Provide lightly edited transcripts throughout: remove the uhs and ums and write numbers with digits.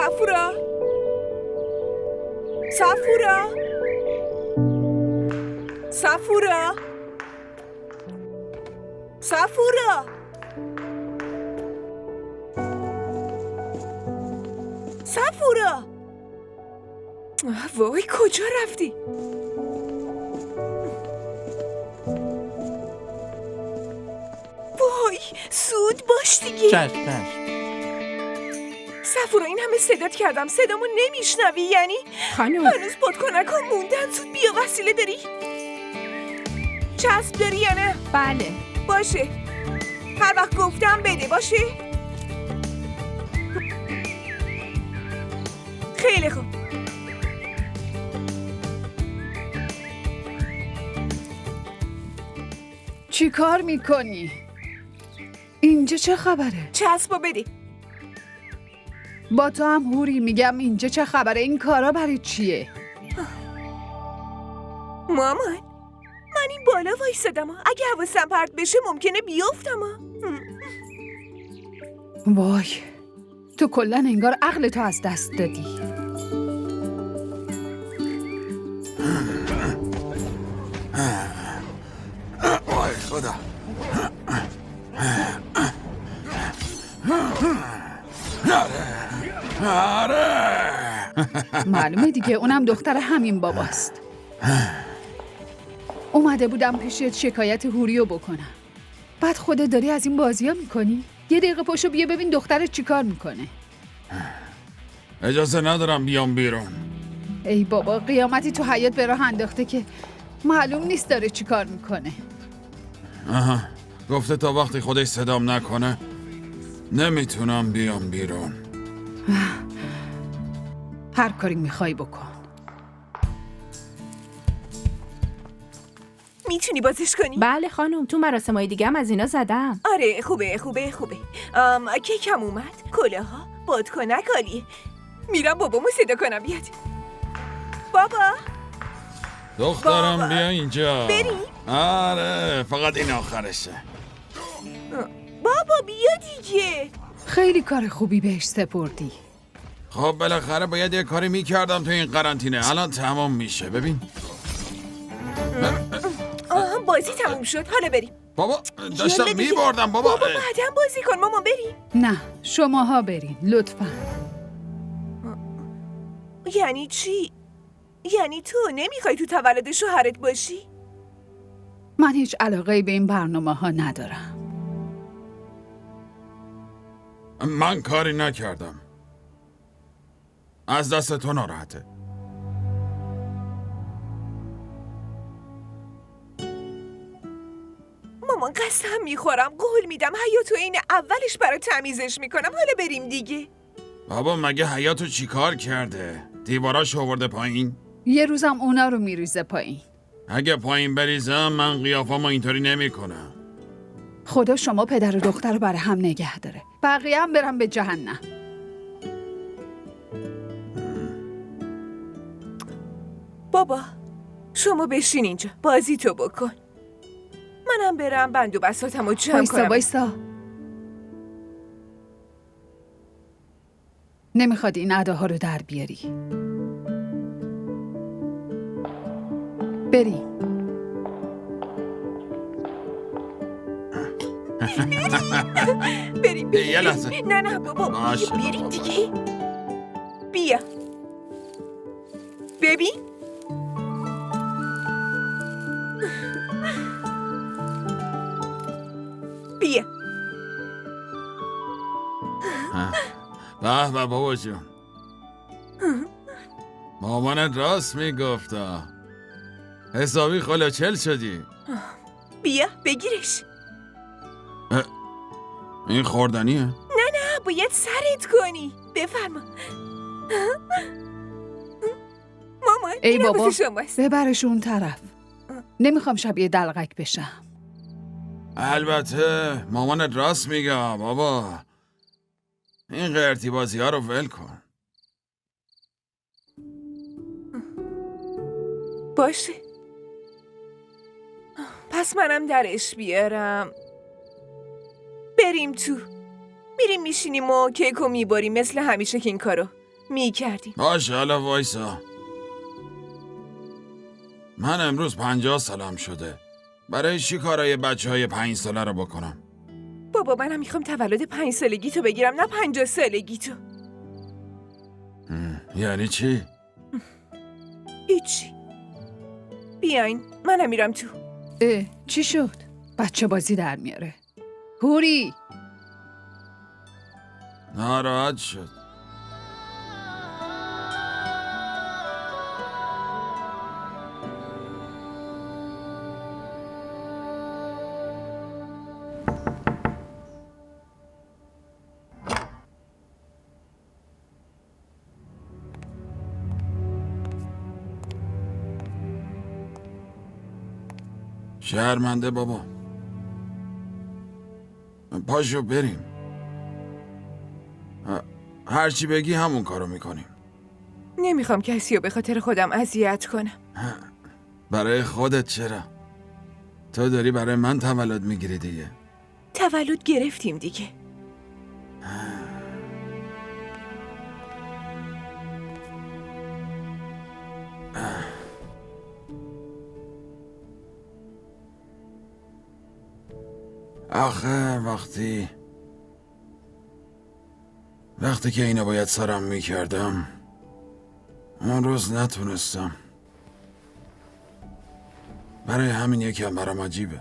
صفورا صفورا صفورا صفورا صفورا وای کجا رفتی؟ وای سود باش دیگه. چشم. صفورا این همه صدات کردم صدامو نمیشنوی یعنی؟ خانم هنوز بادکنک ها موندن. زود بیا وسیله داری؟ چسب داری یا نه؟ بله. باشه هر وقت گفتم بده باشه؟ خیلی خوب. چی کار میکنی؟ اینجا چه خبره؟ چسبو بده. با تو هم هوری میگم اینجا چه خبره؟ این کارا برای چیه؟ مامان من این بالا وایسادم اگه حواسم پرت بشه ممکنه بیافتم. وای تو کلا انگار عقل تو از دست دادی. وای خدا. معلومه دیگه اونم دختر همین باباست. اومده بودم پیشت شکایت هوریو بکنم. بعد خودت داری از این بازی ها میکنی؟ یه دقیقه پاشو بیا ببین دخترت چی کار میکنه. اجازه ندارم بیام بیرون. ای بابا قیامتی تو حیاط به راه انداخته که معلوم نیست داره چی کار میکنه. آها گفته تا وقتی خودش صدام نکنه نمیتونم بیام بیرون. هر کاری میخوای بکن. میتونی بازش کنی؟ بله خانم تو مراسمای دیگه هم از اینا زدم. آره خوبه. کیکم اومد. کلاها بادکنک عالیه. میرم بابامو صدا کنم بیاد. بابا دخترم بابا. بیا اینجا. بریم؟ آره فقط این آخرشه. بابا بیا دیگه. خیلی کار خوبی بهش سپردی. خب بالاخره باید یه کاری میکردم تو این قرنطینه. الان تمام میشه ببین. بازی تموم شد حالا بریم. بابا داشتم یالا دیگه. میبردم بابا. بابا بعدم بازی کن مامان بریم. نه شماها برین لطفا. یعنی چی؟ یعنی تو نمیخوای تو تولد شوهرت باشی؟ من هیچ علاقه‌ای به این برنامه ها ندارم. من کاری نکردم. از دست تو ناراحته. مامان قسم میخورم قول میدم حیاتو این اولش برای تمیزش میکنم. حالا بریم دیگه. بابا مگه حیاتو چی کار کرده؟ دیواراش آورده پایین؟ یه روزم اونا رو میریزه پایین. اگه پایین بریزم من قیافامو اینطوری نمی کنم. خدا شما پدر و دختر رو برای هم نگه داره. بقیه هم برم به جهنم. بابا شما بشین اینجا بازی تو بکن. منم برم بند و بساطم رو جمع کنم. وایسا نمیخواد این اداها رو در بیاری. بریم. بریم یه لحظه. نه بابا باشه بریم بابا. دیگه. بیا ببین. بیا. به بابا جون. مامانت راست میگفتا. حسابی خلاچل شدی. بیا بگیرش. این خوردنیه؟ نه باید سرت کنی. بفرما. مامان ای اینم بابا واسه شماست. ببرش اون طرف. نمیخوام شبیه دلغک بشم. البته مامانت راست میگه بابا. این قرتی بازی ها رو ول کن. باشه پس منم درش بیارم. بریم تو. میریم میشینیم و کیکو میباریم مثل همیشه که این کارو. میکردیم. باشه حالا وایسا. من امروز 50 سالم شده. برای چی کارای بچه 5 ساله رو بکنم؟ بابا منم میخوام تولد 5 سالگی تو بگیرم، نه 50 سالگی تو. یعنی چی؟ هیچی. بیاین منم میرم تو. چی شد؟ بچه بازی در میاره. هوری ناراحت شد. شرمنده بابا. پاشو بریم. هرچی بگی همون کارو میکنیم. نمیخوام کسی رو به خاطر خودم اذیت کنم. برای خودت چرا؟ تو داری برای من تولد میگیری دیگه. تولد گرفتیم دیگه. آخه وقتی که اینو باید سرم میکردم اون روز نتونستم. برای همین یکم برام عجیبه.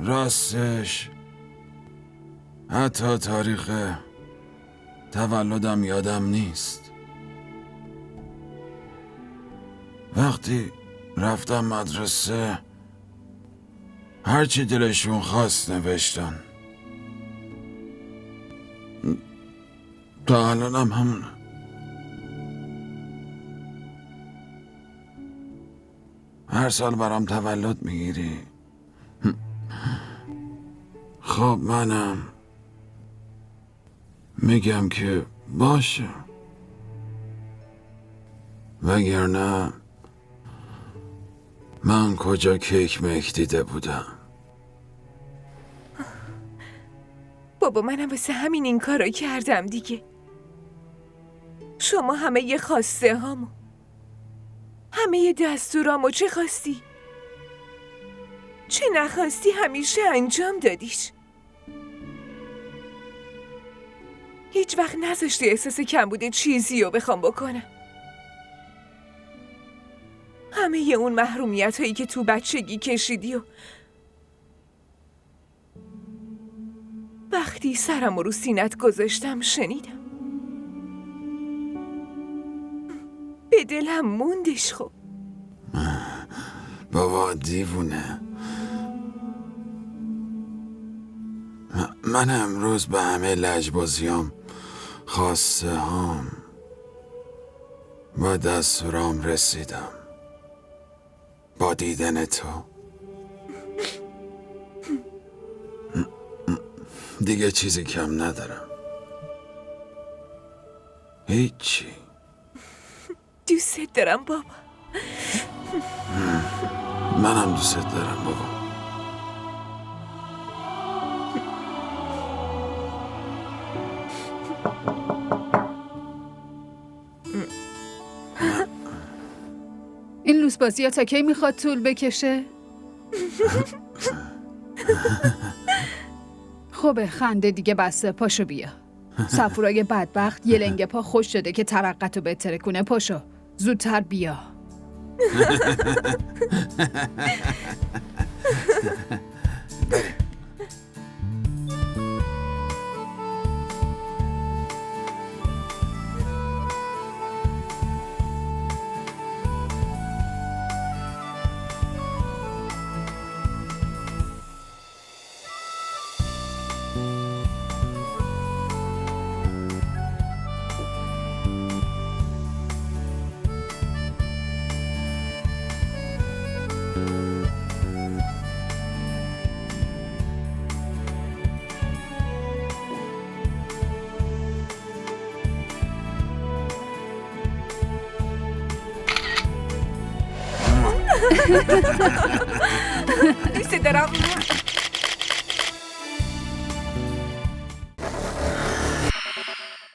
راستش حتی تاریخ تولدم یادم نیست. وقتی رفتم مدرسه هرچی دلشون خواست نوشتن. تا الانم همونه. هر سال برام تولد میگیری. خب منم میگم که باشه، وگرنه من کجا کیک میک دیده بودم. بابا منم واسه همین این کارو کردم دیگه. شما همه یه خواسته هامو، همه یه دستورامو چه خواستی چه نخواستی همیشه انجام دادیش. هیچ وقت نذاشتی احساس کم بوده چیزی رو بخوام بکنم. همه ی اون محرومیت هایی که تو بچگی کشیدی و وقتی سرم رو سینت گذاشتم شنیدم. به دلم موندش. خب بابا دیوونه. من امروز به همه لجبازیام، خواسته هام و دستورام رسیدم با دیدن تو. دیگه چیزی کم ندارم. هیچی. دوست دارم بابا. منم دوست دارم بابا. این لوس بازی ها تا کی میخواد طول بکشه؟ خب خنده دیگه بسته. پاشو بیا. صفورای بدبخت یه لنگه پا خوش شده که ترقتو بهتره کنه. پاشو زودتر بیا.